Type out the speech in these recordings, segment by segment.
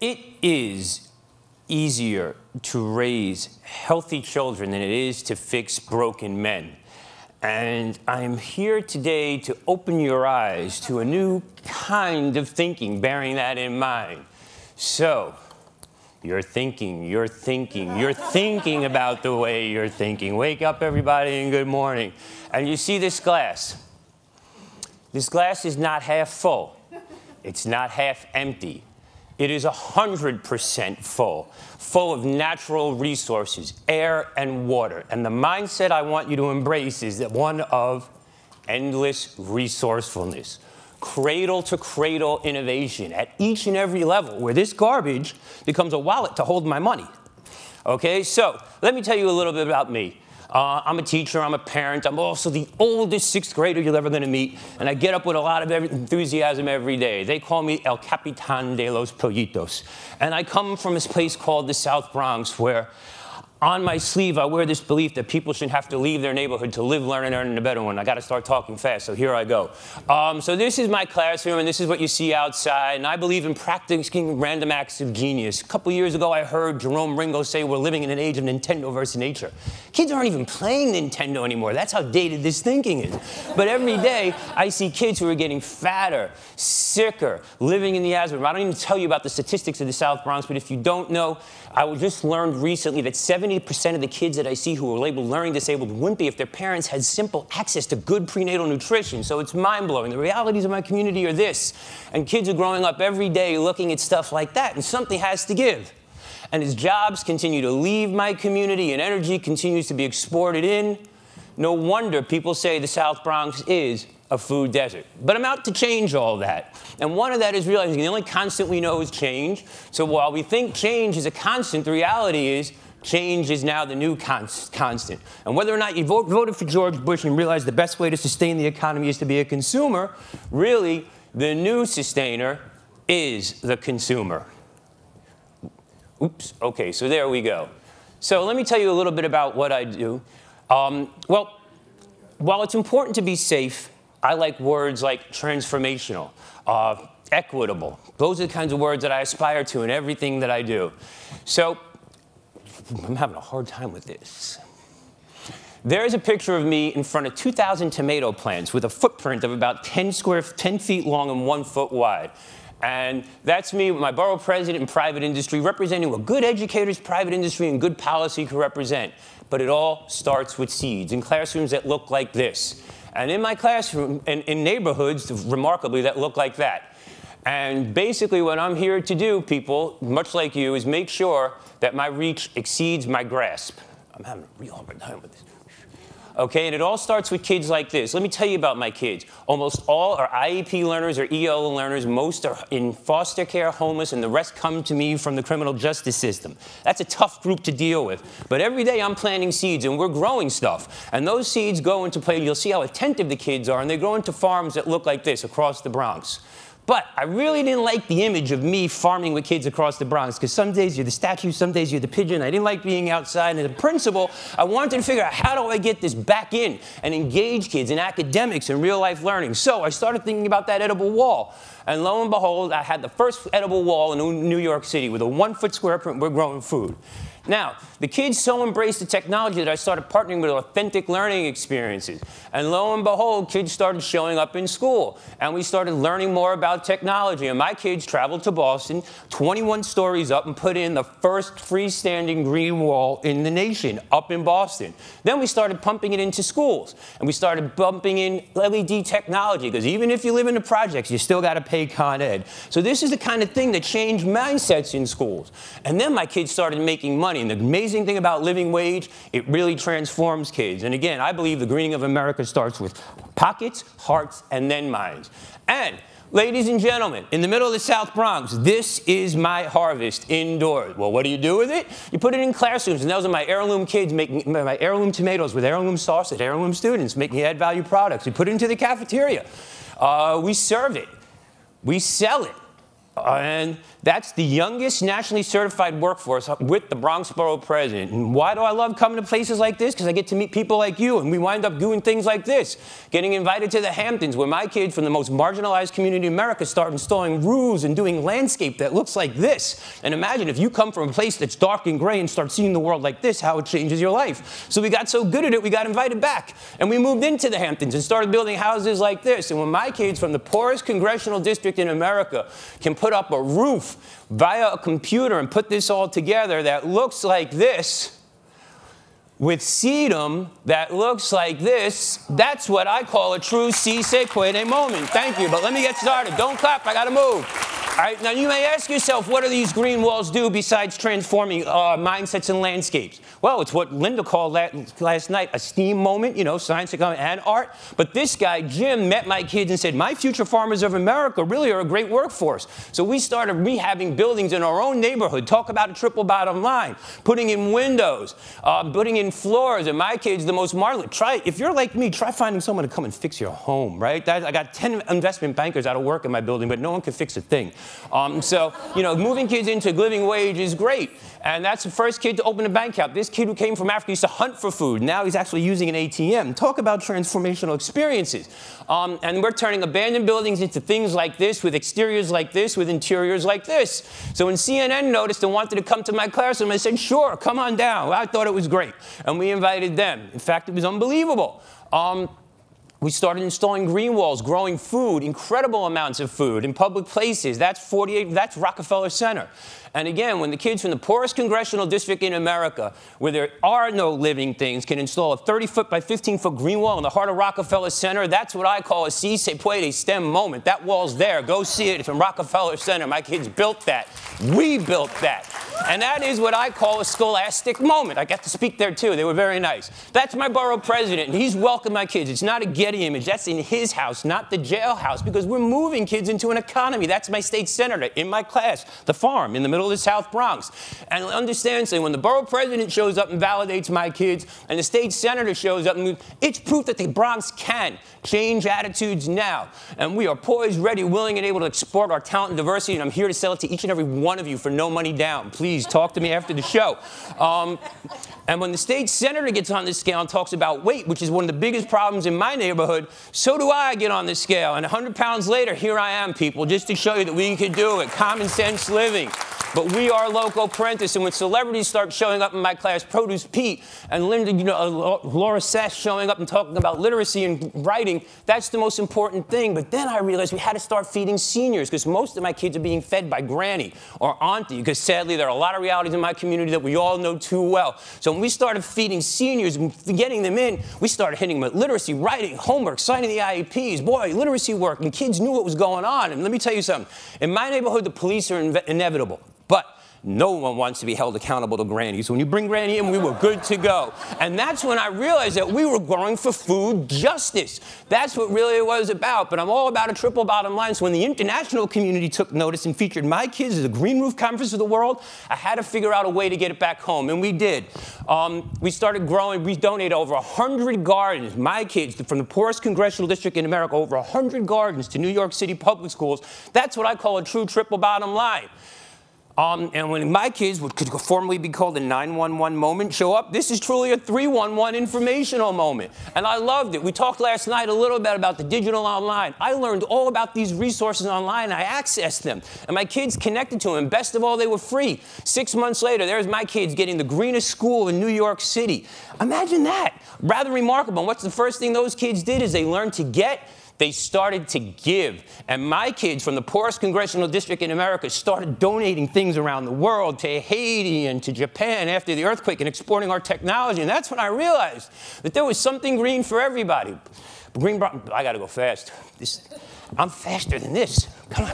It is easier to raise healthy children than it is to fix broken men. And I'm here today to open your eyes to a new kind of thinking, bearing that in mind. So, you're thinking about the way you're thinking. Wake up, everybody, and good morning. And you see this glass. This glass is not half full. It's not half empty. It is 100% full of natural resources, air and water. And the mindset I want you to embrace is that one of endless resourcefulness, cradle-to-cradle innovation at each and every level, where this garbage becomes a wallet to hold my money. Okay, so let me tell you a little bit about me. I'm a teacher, I'm a parent, I'm also the oldest sixth grader you're ever going to meet, and I get up with a lot of enthusiasm every day. They call me El Capitan de los Pollitos. And I come from this place called the South Bronx, where on my sleeve I wear this belief that people shouldn't have to leave their neighborhood to live, learn, and earn a better one. I got to start talking fast, so here I go. So this is my classroom, and this is what you see outside, and I believe in practicing random acts of genius. A couple years ago, I heard Jerome Ringo say we're living in an age of Nintendo versus nature. Kids aren't even playing Nintendo anymore. That's how dated this thinking is. But every day, I see kids who are getting fatter, sicker, living in the asthma. I don't even tell you about the statistics of the South Bronx, but if you don't know, I just learned recently that 70% of the kids that I see who are labeled learning disabled wouldn't be if their parents had simple access to good prenatal nutrition. So it's mind-blowing. The realities of my community are this. And kids are growing up every day looking at stuff like that, and something has to give. And as jobs continue to leave my community and energy continues to be exported in, no wonder people say the South Bronx is a food desert. But I'm out to change all that. And one of that is realizing the only constant we know is change. So while we think change is a constant, the reality is change is now the new constant. And whether or not you voted for George Bush and realized the best way to sustain the economy is to be a consumer, really, the new sustainer is the consumer. Oops, okay, so there we go. So let me tell you a little bit about what I do. Well, while it's important to be safe, I like words like transformational, equitable. Those are the kinds of words that I aspire to in everything that I do. So I'm having a hard time with this. There's a picture of me in front of 2,000 tomato plants with a footprint of about 10 feet long and 1 foot wide. And that's me, my borough president in private industry, representing what good educators, private industry, and good policy can represent. But it all starts with seeds in classrooms that look like this. And in my classroom, in neighborhoods, remarkably, that look like that. And basically what I'm here to do, people, much like you, is make sure that my reach exceeds my grasp. I'm having a real hard time with this. Okay, and it all starts with kids like this. Let me tell you about my kids. Almost all are IEP learners or EL learners. Most are in foster care, homeless, and the rest come to me from the criminal justice system. That's a tough group to deal with. But every day I'm planting seeds, and we're growing stuff. And those seeds go into play. You'll see how attentive the kids are, and they grow into farms that look like this across the Bronx. But I really didn't like the image of me farming with kids across the Bronx, because some days you're the statue, some days you're the pigeon. I didn't like being outside. And as a principal, I wanted to figure out how do I get this back in and engage kids in academics and real-life learning. So I started thinking about that edible wall. And lo and behold, I had the first edible wall in New York City with a 1 foot square print. We're growing food. Now, the kids so embraced the technology that I started partnering with authentic learning experiences. And lo and behold, kids started showing up in school. And we started learning more about technology. And my kids traveled to Boston, 21 stories up, and put in the first freestanding green wall in the nation, up in Boston. Then we started pumping it into schools. And we started bumping in LED technology, because even if you live in the projects, you still got to pay Con Ed. So this is the kind of thing that changed mindsets in schools. And then my kids started making money. And the amazing thing about living wage, it really transforms kids. And again, I believe the greening of America starts with pockets, hearts, and then minds. And ladies and gentlemen, in the middle of the South Bronx, this is my harvest indoors. Well, what do you do with it? You put it in classrooms, and those are my heirloom kids making my heirloom tomatoes with heirloom sauce at heirloom students making add-value products. We put it into the cafeteria. We serve it. We sell it. And that's the youngest nationally certified workforce with the Bronx Borough President. And why do I love coming to places like this? Because I get to meet people like you, and we wind up doing things like this. Getting invited to the Hamptons, where my kids from the most marginalized community in America start installing roofs and doing landscape that looks like this. And imagine if you come from a place that's dark and gray and start seeing the world like this, how it changes your life. So we got so good at it, we got invited back. And we moved into the Hamptons and started building houses like this. And when my kids from the poorest congressional district in America can put up a roof via a computer and put this all together that looks like this, with sedum that looks like this, that's what I call a true si se puede moment. Thank you, but let me get started. Don't clap, I gotta move. All right, now you may ask yourself, what do these green walls do besides transforming mindsets and landscapes? Well, it's what Linda called last night, a STEAM moment, you know, science, technology, and art. But this guy, Jim, met my kids and said, my future farmers of America really are a great workforce. So we started rehabbing buildings in our own neighborhood. Talk about a triple bottom line. Putting in windows, putting in floors, and my kids, the most marvelous. If you're like me, try finding someone to come and fix your home, right? I got 10 investment bankers out of work in my building, but no one can fix a thing. So, you know, moving kids into living wage is great. And that's the first kid to open a bank account. This kid who came from Africa used to hunt for food. Now he's actually using an ATM. Talk about transformational experiences. And we're turning abandoned buildings into things like this, with exteriors like this, with interiors like this. So when CNN noticed and wanted to come to my classroom, I said, sure, come on down. Well, I thought it was great. And we invited them. In fact, it was unbelievable. We started installing green walls, growing food, incredible amounts of food in public places. That's Rockefeller Center. And again, when the kids from the poorest congressional district in America, where there are no living things, can install a 30-foot by 15-foot green wall in the heart of Rockefeller Center, that's what I call a si se puede STEM moment. That wall's there. Go see it. It's in Rockefeller Center. My kids built that. We built that. And that is what I call a scholastic moment. I got to speak there, too. They were very nice. That's my borough president, and he's welcomed my kids. It's not a Getty image. That's in his house, not the jailhouse, because we're moving kids into an economy. That's my state senator in my class, the farm in the middle of the South Bronx. And understand, so when the borough president shows up and validates my kids, and the state senator shows up, and it's proof that the Bronx can change attitudes now. And we are poised, ready, willing, and able to export our talent and diversity, and I'm here to sell it to each and every one of you for no money down. Please talk to me after the show. And when the state senator gets on this scale and talks about weight, which is one of the biggest problems in my neighborhood, so do I get on this scale. And 100 pounds later, here I am, people, just to show you that we can do it. Common sense living. But we are local apprentice, and when celebrities start showing up in my class, Produce Pete and Linda, you know, Laura Sess showing up and talking about literacy and writing, that's the most important thing. But then I realized we had to start feeding seniors, because most of my kids are being fed by granny or auntie, because sadly there are a lot of realities in my community that we all know too well. So when we started feeding seniors and getting them in, we started hitting them with literacy, writing, homework, signing the IEPs, boy, literacy work, and kids knew what was going on. And let me tell you something, in my neighborhood, the police are inevitable. But no one wants to be held accountable to Granny. So when you bring Granny in, we were good to go. And that's when I realized that we were growing for food justice. That's what really it was about. But I'm all about a triple bottom line. So when the international community took notice and featured my kids as the Green Roof Conference of the World, I had to figure out a way to get it back home. And we did. We started growing. We donated over 100 gardens. My kids, from the poorest congressional district in America, over 100 gardens to New York City public schools. That's what I call a true triple bottom line. And when my kids, what could formerly be called a 911 moment, show up, this is truly a 311 informational moment. And I loved it. We talked last night a little bit about the digital online. I learned all about these resources online. I accessed them. And my kids connected to them. Best of all, they were free. 6 months later, there's my kids getting the greenest school in New York City. Imagine that. Rather remarkable. And what's the first thing those kids did is they learned to get. They started to give. And my kids from the poorest congressional district in America started donating things around the world to Haiti and to Japan after the earthquake and exporting our technology. And that's when I realized that there was something green for everybody. I got to go fast. I'm faster than this. Come on,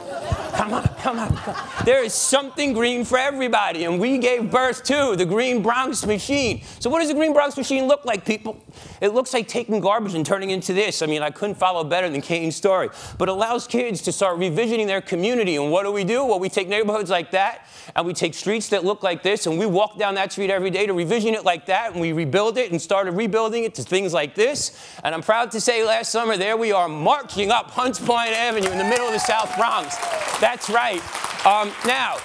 come on, come on, come on. There is something green for everybody, and we gave birth to the Green Bronx Machine. So what does the Green Bronx Machine look like, people? It looks like taking garbage and turning it into this. I mean, I couldn't follow better than Kane's story. But it allows kids to start revisiting their community. And what do? Well, we take neighborhoods like that, and we take streets that look like this, and we walk down that street every day to revision it like that, and we rebuild it and started rebuilding it to things like this. And I'm proud to say last summer, there we are marching up Hunts Point Avenue in the middle of the South Bronx. That's right. Now,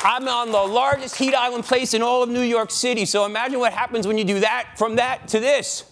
I'm on the largest heat island place in all of New York City, so imagine what happens when you do that, from that to this.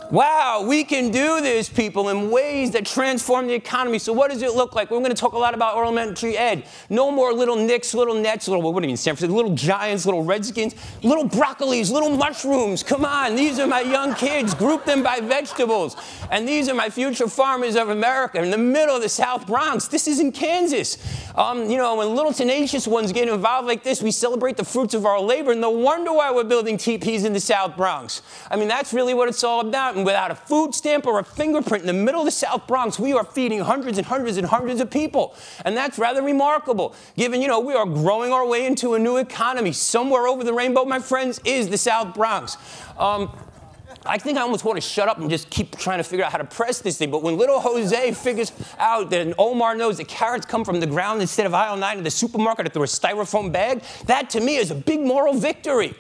Wow, we can do this, people, in ways that transform the economy. So what does it look like? We're going to talk a lot about elementary ed. No more little Knicks, little Nets, little, what do you mean, San Francisco, little Giants, little Redskins, little broccolis, little mushrooms. Come on, these are my young kids. Group them by vegetables. And these are my future farmers of America in the middle of the South Bronx. This is in Kansas. You know, when little tenacious ones get involved like this, we celebrate the fruits of our labor. No wonder why we're building teepees in the South Bronx. I mean, that's really what it's all about. And without a food stamp or a fingerprint in the middle of the South Bronx, we are feeding hundreds and hundreds and hundreds of people. And that's rather remarkable, given, you know, we are growing our way into a new economy. Somewhere over the rainbow, my friends, is the South Bronx. I think I almost want to shut up and just keep trying to figure out how to press this thing. But when little Jose figures out that Omar knows that carrots come from the ground instead of aisle 9 in the supermarket through a styrofoam bag, that to me is a big moral victory.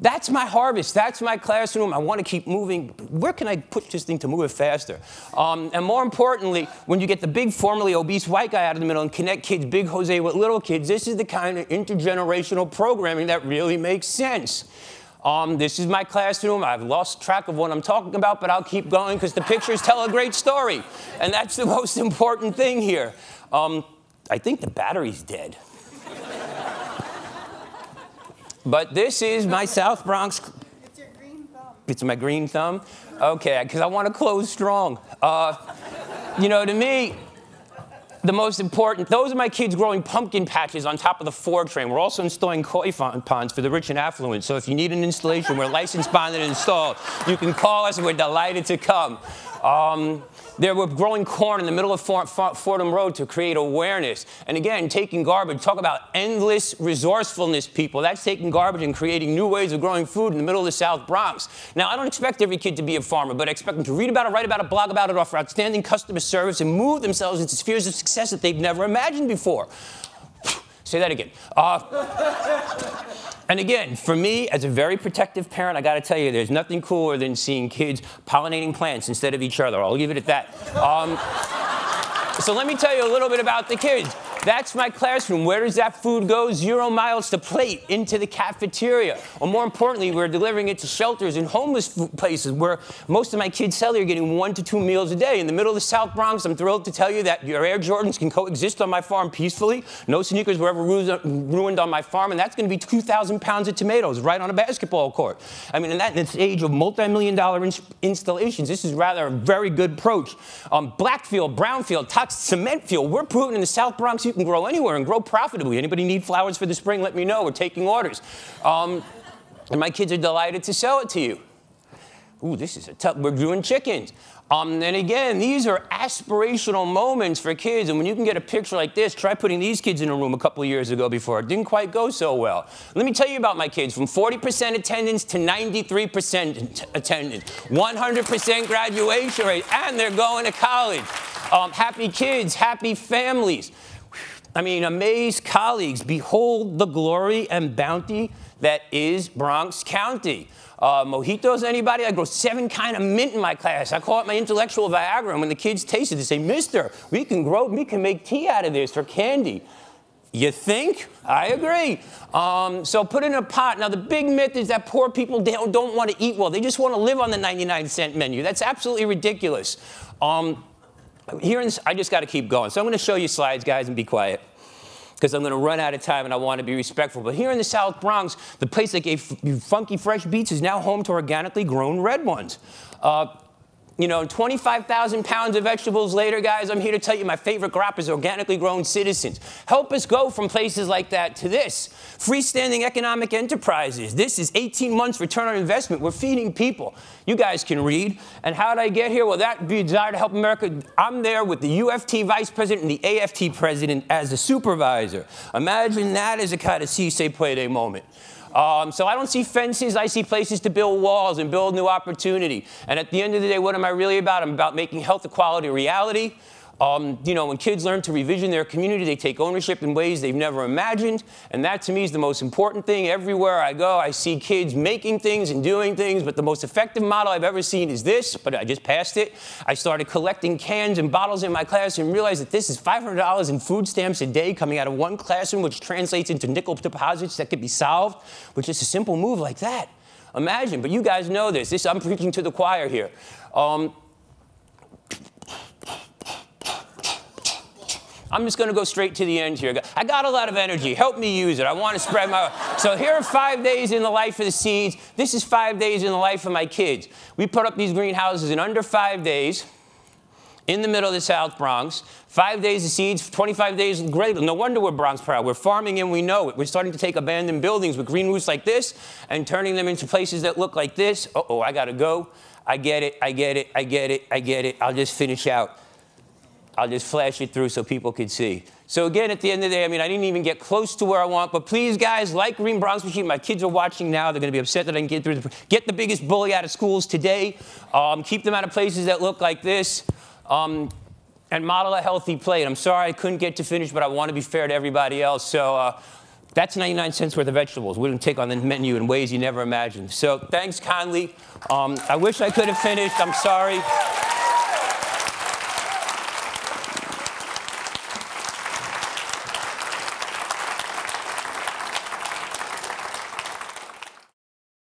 That's my harvest. That's my classroom. I want to keep moving. Where can I put this thing to move it faster? And more importantly, when you get the big formerly obese white guy out of the middle and connect kids, big Jose, with little kids, this is the kind of intergenerational programming that really makes sense. This is my classroom. I've lost track of what I'm talking about, but I'll keep going because the pictures tell a great story. And that's the most important thing here. I think the battery's dead. But this is my South Bronx. It's your green thumb. It's my green thumb? Okay, because I want to close strong. You know, to me, the most important, those are my kids growing pumpkin patches on top of the Ford train. We're also installing koi ponds for the rich and affluent. So if you need an installation, we're licensed, bonded, and installed. You can call us, and we're delighted to come. We're growing corn in the middle of Fordham Road to create awareness. And again, taking garbage. Talk about endless resourcefulness, people. That's taking garbage and creating new ways of growing food in the middle of the South Bronx. Now, I don't expect every kid to be a farmer, but I expect them to read about it, write about it, blog about it, offer outstanding customer service, and move themselves into spheres of success that they've never imagined before. Say that again. And again, for me, as a very protective parent, I got to tell you, there's nothing cooler than seeing kids pollinating plants instead of each other. I'll leave it at that. So let me tell you a little bit about the kids. That's my classroom. Where does that food go? 0 miles to plate, into the cafeteria. Or more importantly, we're delivering it to shelters and homeless places where most of my kids celly are getting 1 to 2 meals a day. In the middle of the South Bronx, I'm thrilled to tell you that your Air Jordans can coexist on my farm peacefully. No sneakers were ever ruined on my farm, and that's going to be 2,000 pounds of tomatoes right on a basketball court. I mean, in this age of multi-million-dollar installations, this is rather a very good approach. Blackfield, brownfield, toxic cement field. We're proving in the South Bronx you can grow anywhere and grow profitably. Anybody need flowers for the spring? Let me know. We're taking orders. And my kids are delighted to sell it to you. Ooh, this is a tough. We're doing chickens. And again, these are aspirational moments for kids. And when you can get a picture like this, try putting these kids in a room a couple of years ago before. It didn't quite go so well. Let me tell you about my kids. From 40% attendance to 93% attendance. 100% graduation rate. And they're going to college. Happy kids, happy families. I mean, amazed colleagues. Behold the glory and bounty that is Bronx County. Mojitos, anybody? I grow 7 kind of mint in my class. I call it my intellectual Viagra. And when the kids taste it, they say, "Mister, we can make tea out of this, or candy." You think? I agree. So put it in a pot. Now, the big myth is that poor people don't want to eat well. They just want to live on the 99-cent menu. That's absolutely ridiculous. I just got to keep going. So I'm going to show you slides, guys, and be quiet, because I'm going to run out of time and I want to be respectful. But here in the South Bronx, the place that gave you funky fresh beets is now home to organically grown red ones. You know, 25,000 pounds of vegetables later, guys, I'm here to tell you my favorite crop is organically grown citizens. Help us go from places like that to this. Freestanding economic enterprises. This is 18 months return on investment. We're feeding people. You guys can read. And how did I get here? Well, that desire to help America. I'm there with the UFT vice president and the AFT president as a supervisor. Imagine that as a kind of si se puede moment. So I don't see fences, I see places to build walls and build new opportunity. And at the end of the day, what am I really about? I'm about making health equality a reality. You know, when kids learn to revision their community, they take ownership in ways they've never imagined. And that, to me, is the most important thing. Everywhere I go, I see kids making things and doing things. But the most effective model I've ever seen is this. But I just passed it. I started collecting cans and bottles in my class and realized that this is $500 in food stamps a day coming out of one classroom, which translates into nickel deposits that could be solved with just a simple move like that. Imagine. But you guys know this. I'm preaching to the choir here. I'm just going to go straight to the end here. I got a lot of energy. Help me use it. I want to spread my... So here are 5 days in the life of the seeds. This is 5 days in the life of my kids. We put up these greenhouses in under 5 days in the middle of the South Bronx. 5 days of seeds, 25 days of great. No wonder we're Bronx proud. We're farming and we know it. We're starting to take abandoned buildings with green roofs like this and turning them into places that look like this. Uh-oh, I got to go. I get it. I'll just finish out. I'll just flash it through so people can see. So again, at the end of the day, I mean, I didn't even get close to where I want, but please, guys, like Green Bronx Machine. My kids are watching now. They're going to be upset that I didn't get the biggest bully out of schools today. Keep them out of places that look like this. And model a healthy plate. I'm sorry I couldn't get to finish, but I want to be fair to everybody else. So that's 99 cents worth of vegetables. We're going to take on the menu in ways you never imagined. So thanks kindly. I wish I could have finished. I'm sorry.